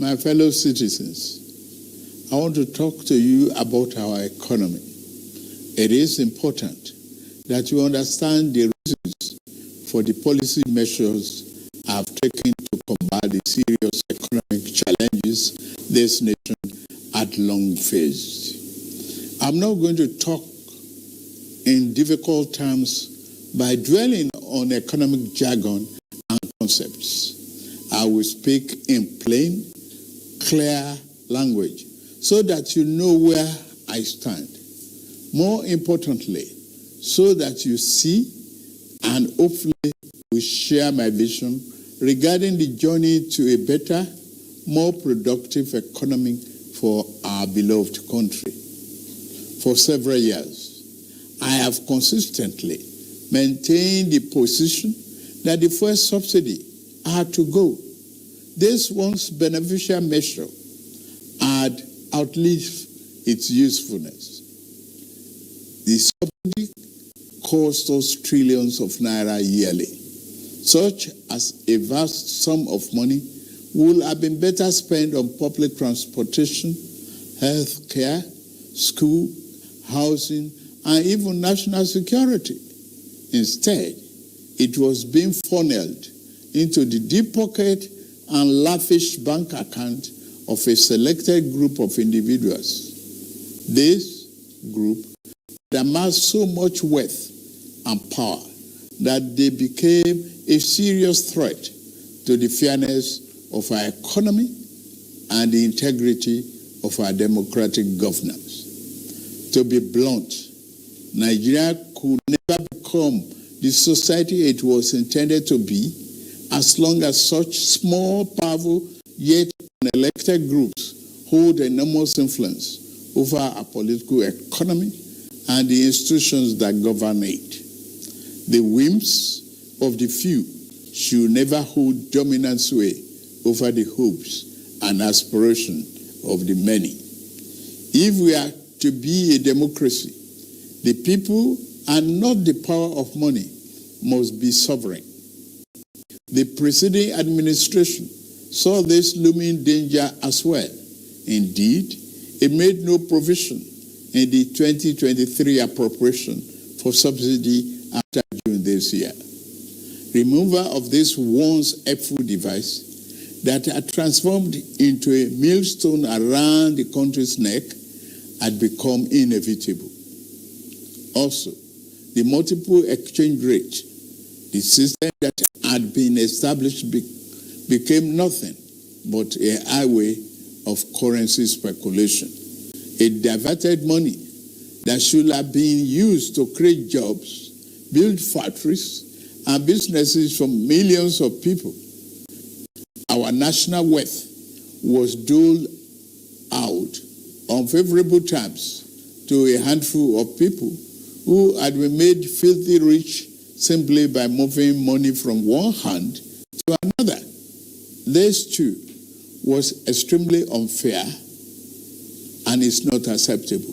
My fellow citizens, I want to talk to you about our economy. It is important that you understand the reasons for the policy measures I've taken to combat the serious economic challenges this nation had long faced. I'm not going to talk in difficult terms by dwelling on economic jargon and concepts. I will speak in plain, clear language so that you know where I stand. More importantly, so that you see and hopefully will share my vision regarding the journey to a better, more productive economy for our beloved country. For several years, I have consistently maintained the position that the fuel subsidy had to go. This once beneficial measure had outlived its usefulness. The subsidy cost us trillions of naira yearly, such as a vast sum of money would have been better spent on public transportation, health care, school, housing, and even national security. Instead, it was being funneled into the deep pocket and lavish bank account of a selected group of individuals. This group had amassed so much wealth and power that they became a serious threat to the fairness of our economy and the integrity of our democratic governance. To be blunt, Nigeria could never become the society it was intended to be as long as such small, powerful, yet unelected groups hold enormous influence over our political economy and the institutions that govern it. The whims of the few should never hold dominant sway over the hopes and aspirations of the many. If we are to be a democracy, the people and not the power of money must be sovereign. The preceding administration saw this looming danger as well. Indeed, it made no provision in the 2023 appropriation for subsidy after June this year. Removal of this once helpful device that had transformed into a millstone around the country's neck had become inevitable. Also, the multiple exchange rate, the system that had been established became nothing but a highway of currency speculation. It diverted money that should have been used to create jobs, build factories, and businesses for millions of people. Our national wealth was doled out on favorable terms to a handful of people who had been made filthy rich simply by moving money from one hand to another. This too was extremely unfair and is not acceptable.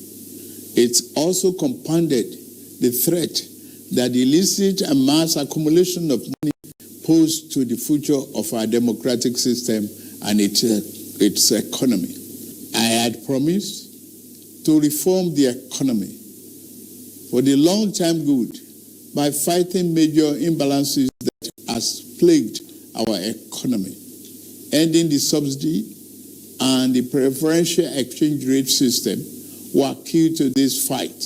It also compounded the threat that the illicit and mass accumulation of money posed to the future of our democratic system and its economy. I had promised to reform the economy for the long-term good by fighting major imbalances that has plagued our economy. Ending the subsidy and the preferential exchange rate system were key to this fight.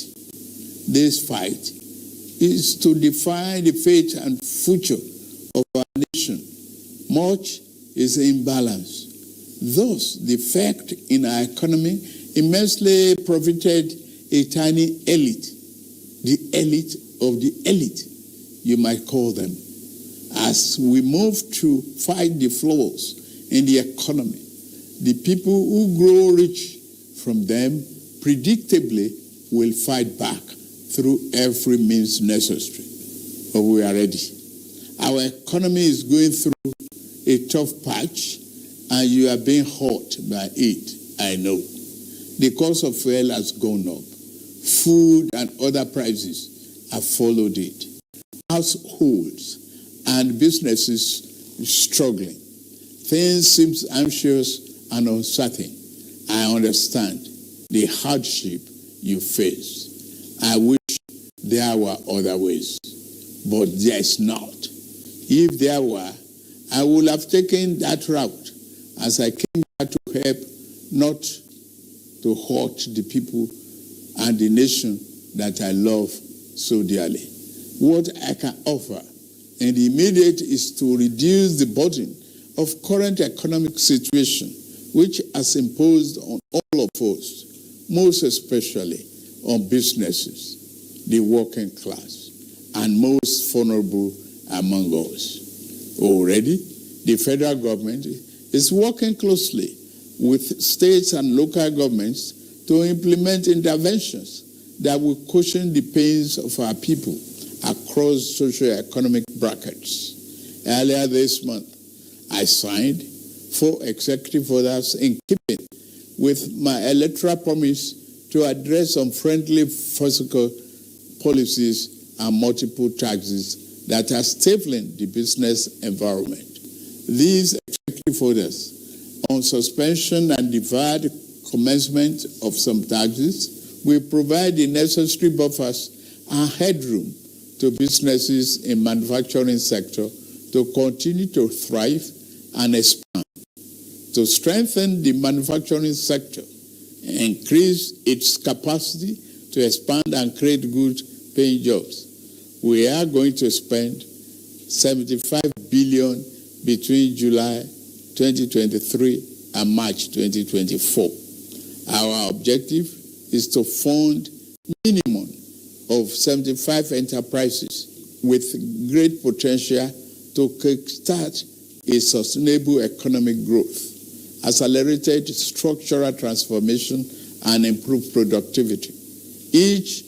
This fight is to define the fate and future of our nation. Much is imbalance. Thus, the effect in our economy immensely profited a tiny elite, the elite of the elite, you might call them. As we move to fight the flaws in the economy, the people who grow rich from them predictably will fight back through every means necessary. But we are ready. Our economy is going through a tough patch, and you are being hurt by it, I know. The cost of fuel has gone up. Food and other prices have followed it. Households and businesses struggling. Things seem anxious and uncertain. I understand the hardship you face. I wish there were other ways, but there is not. If there were, I would have taken that route as I came back to help, not to hurt the people and the nation that I love so dearly. What I can offer in the immediate is to reduce the burden of current economic situation, which has imposed on all of us, most especially on businesses, the working class, and most vulnerable among us. Already, the federal government is working closely with states and local governments to implement interventions that will cushion the pains of our people across socio-economic brackets. Earlier this month, I signed 4 executive orders in keeping with my electoral promise to address unfriendly fiscal policies and multiple taxes that are stifling the business environment. These executive orders on suspension and deferred commencement of some taxes will provide the necessary buffers and headroom to businesses in manufacturing sector to continue to thrive and expand. To strengthen the manufacturing sector, increase its capacity to expand and create good paying jobs, we are going to spend 75 billion between July 2023 and March 2024. Our objective is to fund minimum of 75 enterprises with great potential to kickstart a sustainable economic growth, accelerated structural transformation, and improved productivity. Each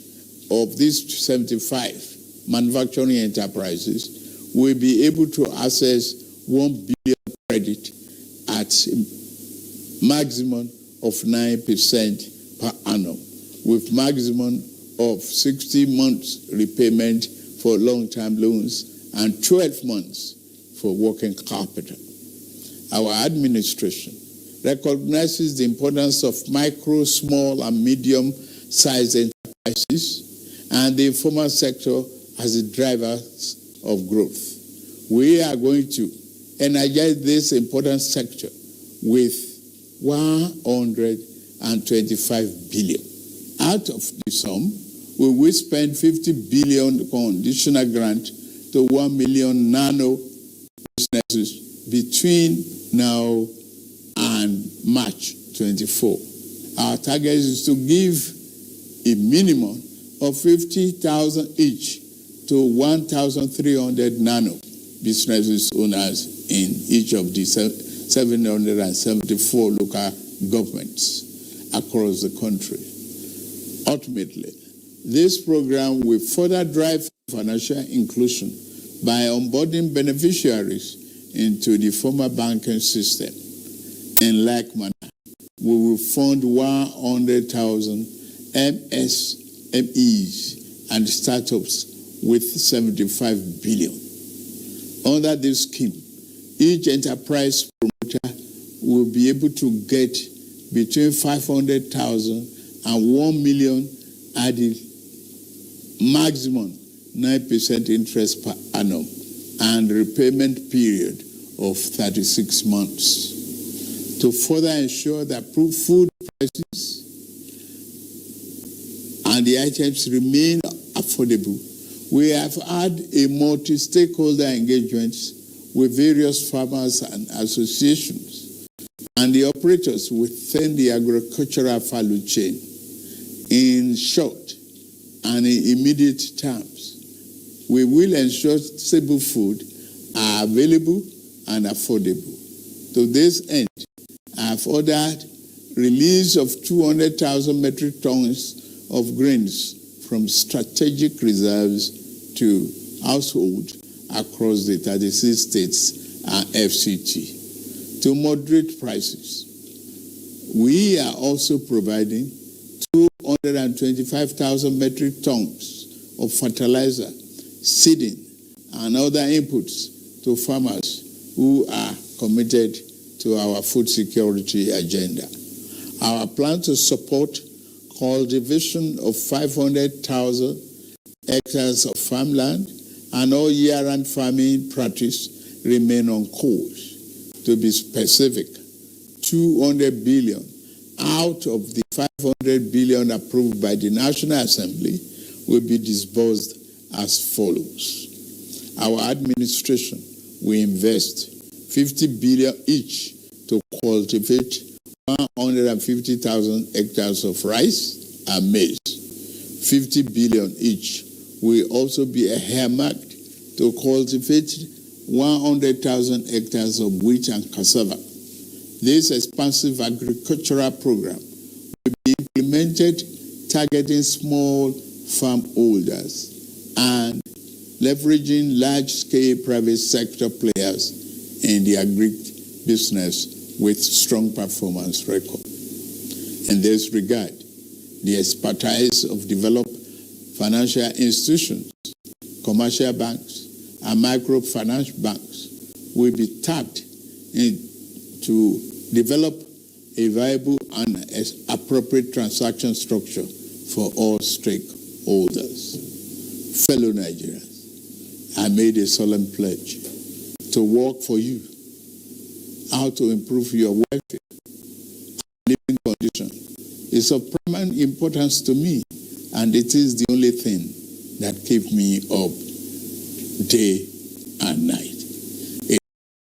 of these 75 manufacturing enterprises will be able to access 1 billion credit at a maximum of 9% per annum, with maximum of 60 months repayment for long-term loans and 12 months for working capital. Our administration recognizes the importance of micro, small, and medium-sized enterprises and the informal sector as the drivers of growth. We are going to energize this important sector with 125 billion. Out of the sum, we will spend 50 billion conditional grant to 1 million nano businesses between now and March 24. Our target is to give a minimum of 50,000 each to 1,300 nano businesses owners in each of the 774 local governments across the country. Ultimately, this program will further drive financial inclusion by onboarding beneficiaries into the formal banking system. In like manner, we will fund 100,000 MSMEs and startups with 75 billion. Under this scheme, each enterprise promoter will be able to get between 500,000 and 1 million at the maximum 9% interest per annum and repayment period of 36 months. To further ensure that food prices and the items remain affordable, we have had a multi-stakeholder engagement with various farmers and associations and the operators within the agricultural value chain. In short and in immediate terms, we will ensure stable food are available and affordable. To this end, I have ordered release of 200,000 metric tons of grains from strategic reserves to households across the 36 states and FCT. To moderate prices, we are also providing 225,000 metric tons of fertilizer, seeding, and other inputs to farmers who are committed to our food security agenda. Our plan to support cultivation of 500,000 hectares of farmland and all year-round farming practice remain on course. To be specific, 200 billion out of the 500 billion approved by the National Assembly will be disbursed as follows. Our administration will invest 50 billion each to cultivate 150,000 hectares of rice and maize. 50 billion each will also be earmarked to cultivate 100,000 hectares of wheat and cassava. This expansive agricultural program will be implemented targeting small farm holders and leveraging large-scale private sector players in the agri-business with strong performance record. In this regard, the expertise of developed financial institutions, commercial banks, and microfinance banks will be tapped to develop a viable and appropriate transaction structure for all stakeholders. Fellow Nigerians, I made a solemn pledge to work for you, how to improve your welfare, living condition. It's of paramount importance to me, and it is the only thing that keeps me up day and night.